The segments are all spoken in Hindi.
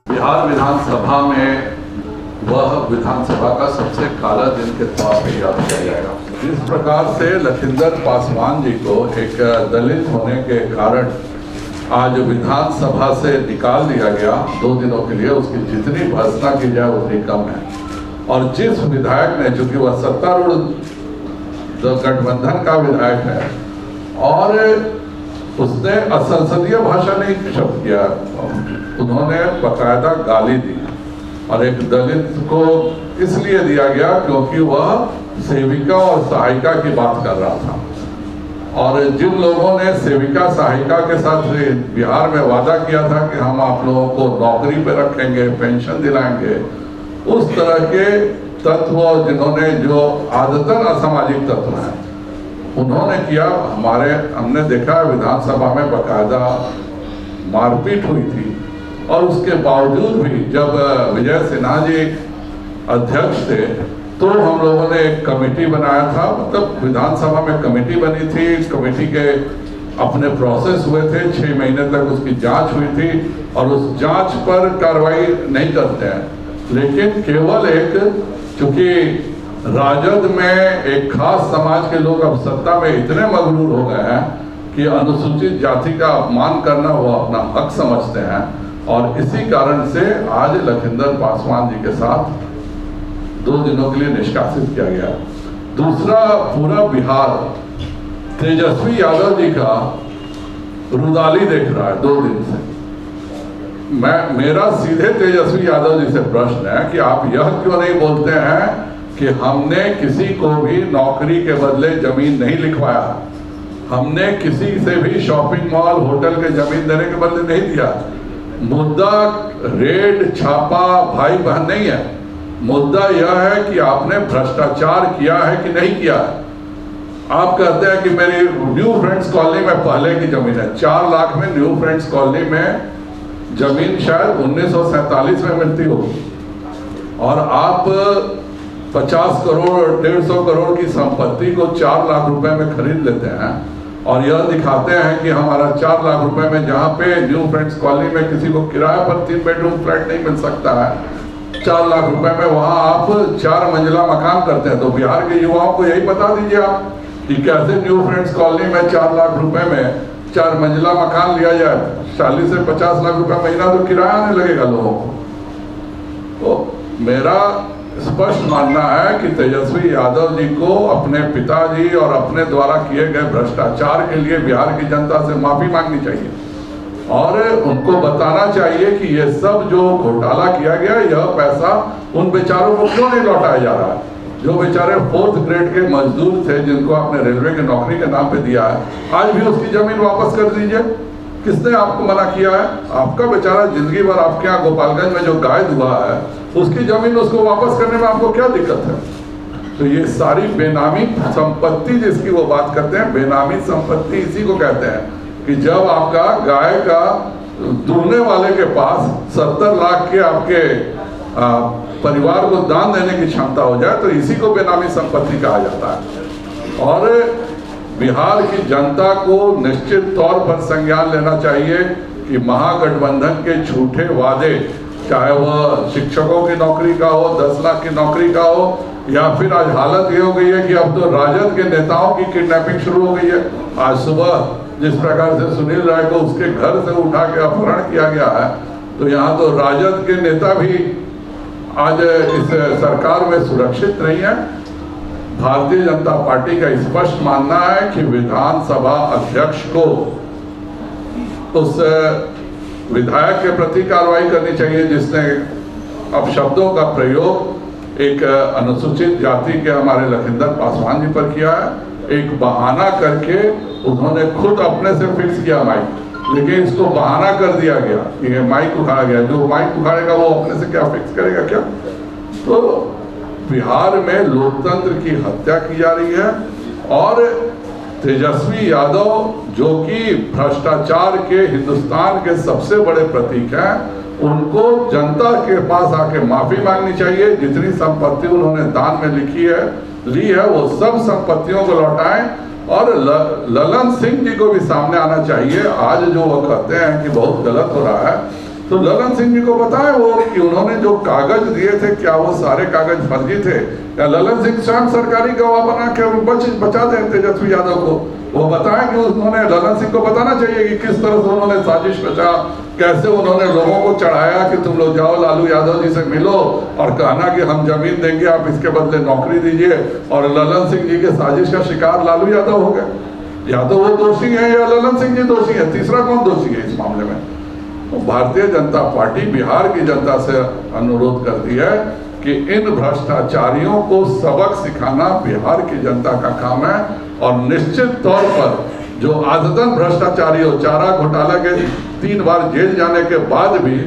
बिहार विधानसभा में वह विधानसभा का सबसे काला दिन के तौर पर याद किया जाएगा। जिस प्रकार से लखिंदर पासवान जी को एक दलित होने के कारण आज विधानसभा से निकाल दिया गया 2 दिनों के लिए, उसकी जितनी भर्त्सना की जाए उतनी कम है। और जिस विधायक ने, चूंकि वह सत्तारूढ़ गठबंधन का विधायक है और उसने असंसदीय भाषा नहीं शब्द किया, उन्होंने बकायदा गाली दी और एक दलित को इसलिए दिया गया क्योंकि वह सेविका और सहायिका की बात कर रहा था। और जिन लोगों ने सेविका सहायिका के साथ बिहार में वादा किया था कि हम आप लोगों को नौकरी पे रखेंगे, पेंशन दिलाएंगे, उस तरह के तत्व जिन्होंने, जो आदतन असामाजिक तत्व हैं, उन्होंने किया। हमने देखा विधानसभा में बकायदा मारपीट हुई थी और उसके बावजूद भी जब विजय सिन्हा जी अध्यक्ष थे तो हम लोगों ने एक कमेटी बनाया था, मतलब विधानसभा में कमेटी बनी थी, कमेटी के अपने प्रोसेस हुए थे, 6 महीने तक उसकी जांच हुई थी और उस जांच पर कार्रवाई नहीं करते हैं, लेकिन केवल चूंकि राजद में एक खास समाज के लोग अब सत्ता में इतने मगरूर हो गए हैं कि अनुसूचित जाति का अपमान करना वो अपना हक समझते हैं और इसी कारण से आज लखिंदर पासवान जी के साथ 2 दिनों के लिए निष्कासित किया गया। दूसरा, पूरा बिहार तेजस्वी यादव जी का रुदाली देख रहा है 2 दिन से। मेरा सीधे तेजस्वी यादव जी से प्रश्न है कि आप यह क्यों नहीं बोलते हैं कि हमने किसी को भी नौकरी के बदले जमीन नहीं लिखवाया, हमने किसी से भी शॉपिंग मॉल, होटल के जमीन देने के बदले नहीं दिया। मुद्दा रेड छापा भाई बहन नहीं है, मुद्दा यह है कि आपने भ्रष्टाचार किया है कि नहीं किया है। आप कहते हैं कि मेरी न्यू फ्रेंड्स कॉलोनी में पहले की जमीन है, 4 लाख में न्यू फ्रेंड्स कॉलोनी में जमीन शायद 1947 में मिलती होगी और आप 50 करोड़ 150 करोड़ की संपत्ति को 4 लाख रुपए में खरीद लेते हैं और यह दिखाते हैं कि हमारा 4 लाख रुपए में, जहां पे न्यू फ्रेंड्स कॉलोनी में किसी को किराए पर 3 बेडरूम फ्लैट नहीं मिल सकता है, 4 लाख रुपए में वहां आप 4 मंजिला मकान करते हैं। तो बिहार के युवाओं को यही बता दीजिए आप कि कैसे न्यू फ्रेंड्स कॉलोनी में 4 लाख रुपए में 4 मंजिला मकान लिया जाए। 40 से 50 लाख रुपए महीना तो किराया आने लगेगा लोगों को। तो मेरा स्पष्ट मानना है कि तेजस्वी यादव जी को अपने पिताजी और अपने द्वारा किए गए भ्रष्टाचार के लिए बिहार की जनता से माफी मांगनी चाहिए और उनको बताना चाहिए कि ये सब जो घोटाला किया गया, यह पैसा उन बेचारों को क्यों नहीं लौटाया जा रहा है। जो बेचारे 4th ग्रेड के मजदूर थे जिनको आपने रेलवे की नौकरी के नाम पे दिया है, आज भी उसकी जमीन वापस कर दीजिए। किसने आपको मना किया है? आपका बेचारा जिंदगी भर आपके यहाँ गोपालगंज में जो गायब हुआ है, उसकी जमीन उसको वापस करने में आपको क्या दिक्कत है? तो ये सारी बेनामी संपत्ति जिसकी वो बात करते हैं, बेनामी संपत्ति इसी को कहते हैं कि जब आपका गाय का दूहने वाले के पास 70 लाख के आपके परिवार को दान देने की क्षमता हो जाए, तो इसी को बेनामी संपत्ति कहा जाता है। और बिहार की जनता को निश्चित तौर पर संज्ञान लेना चाहिए कि महागठबंधन के झूठे वादे, चाहे वह शिक्षकों की नौकरी का हो, 10 लाख की नौकरी का हो, या फिर आज हालत ये हो गई है कि अब तो राजद के नेताओं की किडनैपिंग शुरू हो गई है। आज सुबह जिस प्रकार से सुनील राय को उसके घर से उठा के अपहरण किया गया है, तो यहाँ तो राजद के नेता भी आज इस सरकार में सुरक्षित नहीं है। भारतीय जनता पार्टी का स्पष्ट मानना है कि विधानसभा अध्यक्ष को उस विधायक के प्रति कार्रवाई करनी चाहिए जिसने अपशब्दों का प्रयोग एक अनुसूचित जाति के हमारे लखिंदर पासवान जी पर किया है। एक बहाना करके उन्होंने खुद अपने से फिक्स किया माइक, लेकिन इसको बहाना कर दिया गया कि ये माइक उखाड़ा गया। जो माइक उखाड़ेगा वो अपने से क्या फिक्स करेगा क्या? तो बिहार में लोकतंत्र की हत्या की जा रही है और तेजस्वी यादव, जो कि भ्रष्टाचार के हिंदुस्तान के सबसे बड़े प्रतीक हैं, उनको जनता के पास आके माफी मांगनी चाहिए। जितनी संपत्ति उन्होंने दान में ली है वो सब संपत्तियों को लौटाएं और ललन सिंह जी को भी सामने आना चाहिए। आज जो वो कहते हैं कि बहुत गलत हो रहा है तो ललन सिंह जी को बताएं वो कि उन्होंने जो कागज दिए थे क्या वो सारे कागज फर्जी थे, या ललन सिंह स्वयं सरकारी गवाह बना के बचा दें तेजस्वी यादव को। वो बताएं कि उन्होंने, ललन सिंह को बताना चाहिए कि किस तरह से उन्होंने साजिश रचा, कैसे उन्होंने लोगों को चढ़ाया कि तुम लोग जाओ लालू यादव जी से मिलो और कहना कि हम जमीन देंगे, आप इसके बदले नौकरी दीजिए, और ललन सिंह जी के साजिश का शिकार लालू यादव हो गए। या तो वो दोषी है या ललन सिंह जी दोषी है, तीसरा कौन दोषी है इस मामले में? तो भारतीय जनता पार्टी बिहार की जनता से अनुरोध करती है कि इन भ्रष्टाचारियों को सबक सिखाना बिहार की जनता का काम है, और निश्चित तौर पर जो आदतन भ्रष्टाचारी हो, चारा घोटाला के 3 बार जेल जाने के बाद भी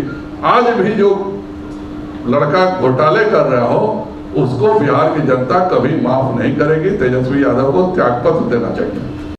आज भी जो लड़का घोटाले कर रहा हो, उसको बिहार की जनता कभी माफ नहीं करेगी। तेजस्वी यादव को त्यागपत्र देना चाहिए।